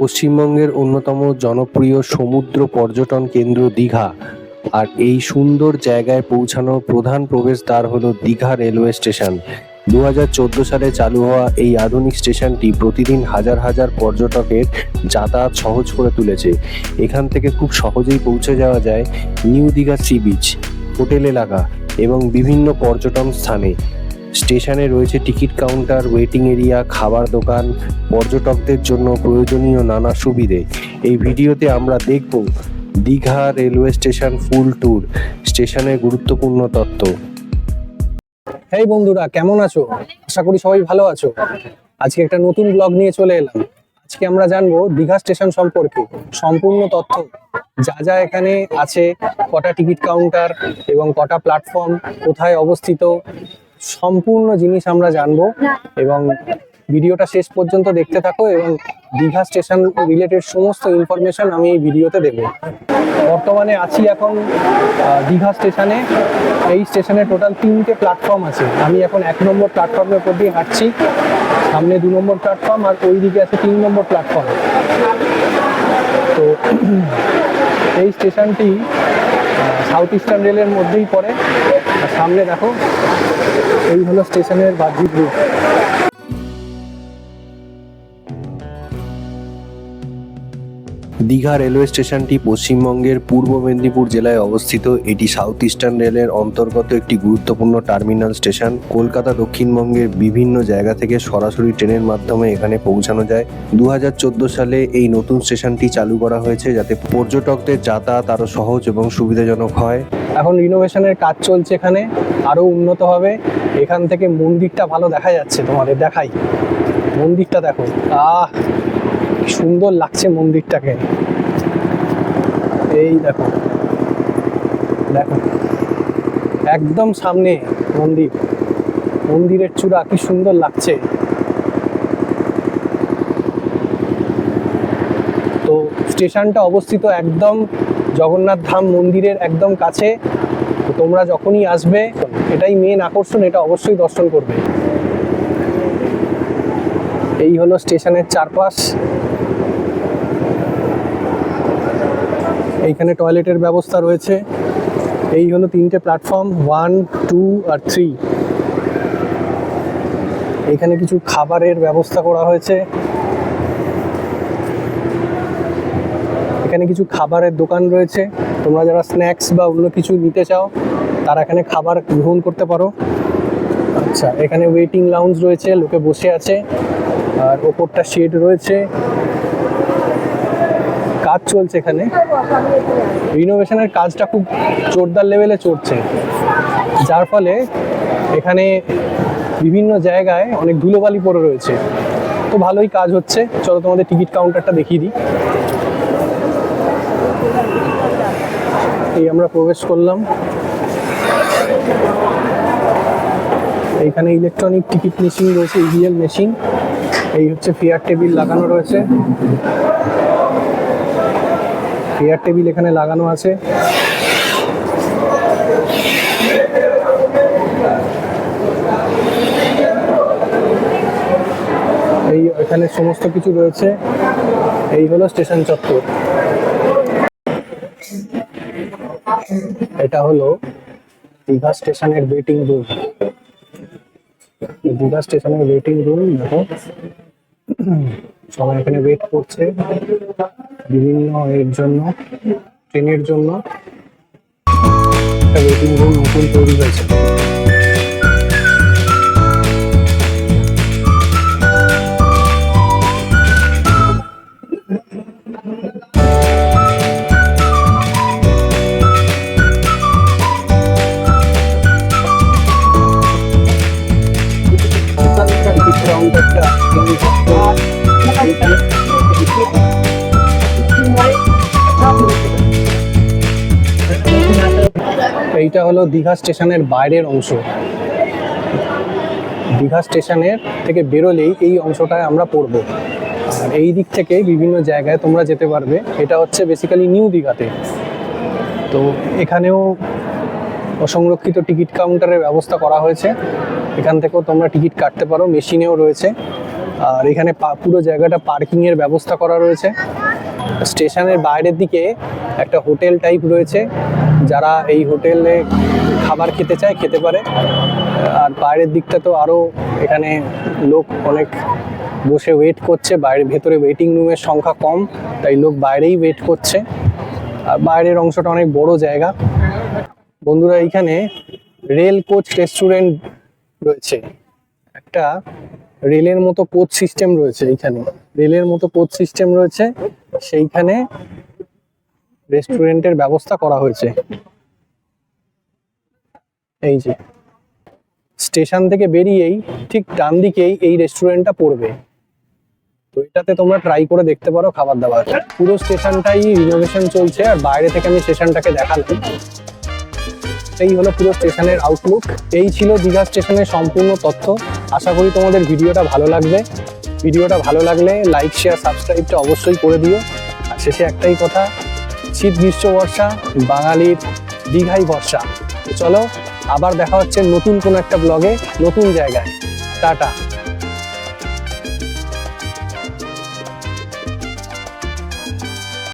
পশ্চিমবঙ্গের অন্যতম জনপ্রিয় সমুদ্র পর্যটন কেন্দ্র দীঘা। আর এই সুন্দর জায়গায় পৌঁছানোর প্রধান প্রবেশদ্বার হলো দীঘা রেলওয়ে স্টেশন। 2014 সালে চালু হওয়া এই আধুনিক স্টেশনটি প্রতিদিন হাজার হাজার পর্যটকের যাতায়াত সহজ করে তুলেছে। এখান থেকে খুব সহজেই পৌঁছে যাওয়া যায় new Digha sea beach, hotel এলাকা এবং বিভিন্ন পর্যটন স্থানে। স্টেশনে রয়েছে টিকিট কাউন্টার, ওয়েটিং এরিয়া, খাবার দোকান, পর্যটকদের জন্য প্রয়োজনীয় নানা সুবিধে। এই ভিডিওতে আমরা দেখব দীঘা রেলওয়ে স্টেশন ফুল ট্যুর, স্টেশনের গুরুত্বপূর্ণ তথ্য। হেই বন্ধুরা, কেমন আছো? আশা করি সবাই ভালো আছো। আজকে একটা নতুন ব্লগ নিয়ে চলে এলাম। আজকে আমরা জানবো দীঘা স্টেশন সম্পর্কে সম্পূর্ণ তথ্য, যা যা এখানে আছে, কটা টিকিট কাউন্টার এবং কটা প্ল্যাটফর্ম, কোথায় অবস্থিত, সম্পূর্ণ জিনিস আমরা জানবো। এবং ভিডিওটা শেষ পর্যন্ত দেখতে থাকো এবং দীঘা স্টেশন রিলেটেড সমস্ত ইনফরমেশন আমি এই ভিডিওতে দেবো। বর্তমানে আছি এখন দীঘা স্টেশনে। এই স্টেশনে টোটাল 3টে প্ল্যাটফর্ম আছে। আমি এখন 1 নম্বর প্ল্যাটফর্মের উপর দিয়ে হাঁটছি। সামনে 2 নম্বর প্ল্যাটফর্ম আর ওই দিকে আছে 3 নম্বর প্ল্যাটফর্ম। তো এই স্টেশনটি সাউথ ইস্টার্ন রেলের মধ্যেই পড়ে। আর সামনে দেখো, এই হলো স্টেশনের বাহ্যিক রূপ। দীঘা রেলওয়ে স্টেশনটি পশ্চিমবঙ্গের পূর্ব মেদিনীপুর জেলায় অবস্থিত। এটি সাউথ ইস্টার্ন রেলের অন্তর্গত একটি গুরুত্বপূর্ণ টার্মিনাল স্টেশন। কলকাতা দক্ষিণবঙ্গের বিভিন্ন জায়গা থেকে সরাসরি ট্রেনের মাধ্যমে এখানে পৌঁছানো যায়। 2014 সালে এই নতুন স্টেশনটি চালু করা হয়েছে যাতে পর্যটকদের যাতায়াত আরও সহজ এবং সুবিধাজনক হয়। এখন রিনোভেশনের কাজ চলছে, এখানে আরো উন্নত হবে। এখান থেকে মন্দিরটা ভালো দেখা যাচ্ছে, তোমাদের দেখাই। মন্দিরটা দেখো, সুন্দর লাগছে মন্দিরটাকে। এই দেখো দেখো, একদম সামনে মন্দির, মন্দিরের চূড়া কি সুন্দর লাগছে। তো স্টেশনটা অবস্থিত একদম জগন্নাথ ধাম মন্দিরের একদম কাছে। তো তোমরা যখনই আসবে, এটাই মেন আকর্ষণ, এটা অবশ্যই দর্শন করবে। এই হলো স্টেশনের চারপাশ। এইখানে টয়লেটের ব্যবস্থা রয়েছে। এই হলো 3টে প্ল্যাটফর্ম, 1, 2 আর 3। এখানে কিছু খাবারের ব্যবস্থা করা হয়েছে। এখানে কিছু খাবারের দোকান রয়েছে। তোমরা যারা স্ন্যাক্স বা অন্য কিছু নিতে চাও, তারা এখানে খাবার গ্রহণ করতে পারো। আচ্ছা, এখানে ওয়েটিং লাউঞ্জ রয়েছে, লোকে বসে আছে। আর ওপরটা শেড রয়েছে, কাজ চলছে এখানে। রিনোভেশনের কাজটা খুব জোরদার লেভেলে চলছে, যার ফলে এখানে বিভিন্ন জায়গায় অনেক ধুলোবালি পড়ে রয়েছে। তো ভালোই কাজ হচ্ছে। চলো তোমাদের টিকিট কাউন্টারটা দেখিয়ে দিই। এই আমরা প্রবেশ করলাম। এইখানে ইলেকট্রনিক টিকিট মেশিন রয়েছে, ইভিএল মেশিন। এই হচ্ছে ফেয়ার টেবিল লাগানো রয়েছে। ফেয়ার টেবিল এখানে লাগানো আছে। এই এখানে সমস্ত কিছু রয়েছে। এই হলো স্টেশন চত্বর। এটা হলো দীঘা স্টেশনের ওয়েটিং রুম। দীঘা স্টেশনের ওয়েটিং রুম দেখো, সবাই এখানে ওয়েট করছে বিভিন্ন এর জন্য, ট্রেনের জন্য। একটা ওয়েটিং রুম নতুন তৈরি হয়েছে। এইটা হলো দীঘা স্টেশনের বাইরের অংশ। দীঘা স্টেশনের থেকে বেরোলেই এই অংশটায় আমরা পড়বো। আর এই দিক থেকে বিভিন্ন জায়গায় তোমরা যেতে পারবে। এটা হচ্ছে বেসিক্যালি নিউ দীঘাতে। তো এখানেও অসংরক্ষিত টিকিট কাউন্টারের ব্যবস্থা করা হয়েছে। এখান থেকেও তোমরা টিকিট কাটতে পারো, মেশিনেও রয়েছে। আর এখানে পুরো জায়গাটা পার্কিং এর ব্যবস্থা করা রয়েছে। স্টেশনের বাইরের দিকে একটা হোটেল টাইপ রয়েছে, যারা এই হোটেলে খাবার খেতে চায় খেতে পারে। আর বাইরের দিকটা তো আরো এখানে লোক অনেক বসে ওয়েট করছে, বাইরে ভেতরে ওয়েটিং রুমের সংখ্যা কম, তাই লোক বাইরেই ওয়েট করছে। আর বাইরের অংশটা অনেক বড় জায়গা। বন্ধুরা, এইখানে রেল কোচ রেস্টুরেন্ট রয়েছে, একটা রেলের মতো কোচ সিস্টেম রয়েছে। এইখানে রেলের মতো কোচ সিস্টেম রয়েছে, সেইখানে রেস্টুরেন্টের ব্যবস্থা করা হয়েছে। এই যে স্টেশন থেকে বেরিয়েই ঠিক ডান দিকেই এই রেস্টুরেন্টটা পড়বে, তো এটাতে তোমরা ট্রাই করে দেখতে পারো খাবার দাবার। পুরো স্টেশনটাই রিনোভেশন চলছে, আর বাইরে থেকে আমি স্টেশনটাকে দেখালাম। এই হলো পুরো স্টেশনের আউটলুক। এই ছিল দীঘা স্টেশনের সম্পূর্ণ তথ্য। আশা করি তোমাদের ভিডিওটা ভালো লাগবে। ভিডিওটা ভালো লাগলে লাইক, শেয়ার, সাবস্ক্রাইবটা অবশ্যই করে দিও। আর শেষে একটাই কথা, শীত, গ্রীষ্ম, বর্ষা, বাঙালির দীঘাই ভরসা। তো চলো, আবার দেখা হচ্ছে নতুন কোনো একটা ব্লগে, নতুন জায়গায়। টাটা।